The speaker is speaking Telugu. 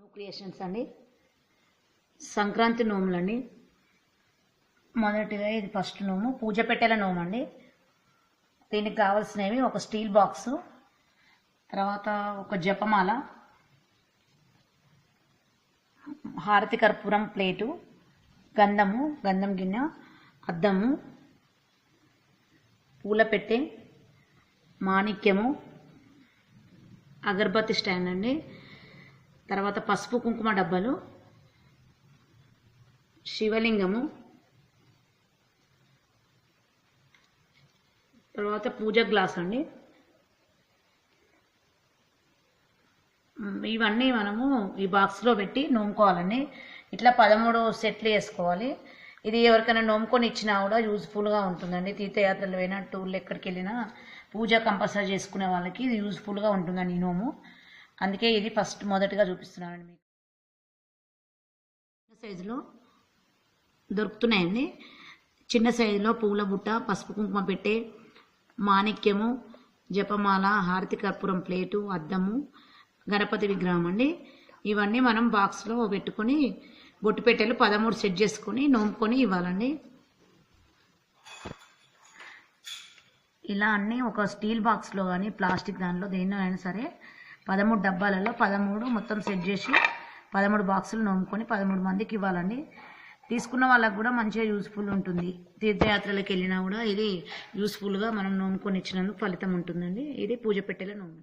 న్యూ క్రియేషన్స్ అండి. సంక్రాంతి నోములండి. మొదటిగా ఇది ఫస్ట్ నోము పూజ పెట్టెల నోము అండి. దీనికి కావాల్సినవి ఒక స్టీల్ బాక్సు, తర్వాత ఒక జపమాల, హారతి కర్పూరం ప్లేటు, గంధం గిన్నె, అద్దము, పూల పెట్టె, మాణిక్యము, అగరబత్తి స్టాండ్ అండి. తర్వాత పసుపు కుంకుమ డబ్బాలు, శివలింగము, తర్వాత పూజ గ్లాస్ అండి. ఇవన్నీ మనము ఈ బాక్స్లో పెట్టి నోముకోవాలండి. ఇట్లా 13 సెట్లు వేసుకోవాలి. ఇది ఎవరికైనా నోముకొని ఇచ్చినా కూడా యూజ్ఫుల్గా ఉంటుందండి. తీర్థయాత్రలు అయినా టూర్లు ఎక్కడికి వెళ్ళినా పూజ కంపల్సరీ చేసుకునే వాళ్ళకి ఇది యూజ్ఫుల్గా ఉంటుందండి ఈ నోము. అందుకే ఇది మొదటిగా చూపిస్తున్నానండి మీకు. చిన్న సైజులో దొరుకుతున్నాయండి. చిన్న సైజులో పూల బుట్ట, పసుపు కుంకుమ పెట్టే, మాణిక్యము, జపమాల, హారతి కర్పూరం ప్లేటు, అద్దము, గణపతి విగ్రహం అండి. ఇవన్నీ మనం బాక్స్లో పెట్టుకొని బొట్టు పెట్టెలు 13 సెట్ చేసుకొని నోముకొని ఇవ్వాలండి. ఇలా అన్నీ ఒక స్టీల్ బాక్స్లో కానీ ప్లాస్టిక్ దానిలో దేనిలో అయినా సరే 13 డబ్బాలలో 13 మొత్తం సెట్ చేసి 13 బాక్సులు నోముకొని 13 మందికి ఇవ్వాలండి. తీసుకున్న వాళ్ళకు కూడా మంచిగా యూస్ఫుల్ ఉంటుంది. తీర్థయాత్రలకు వెళ్ళినా కూడా ఇది యూస్ఫుల్గా మనం నోముకొని ఇచ్చినందుకు ఫలితం ఉంటుందండి. ఇది పూజ పెట్టెల నోము.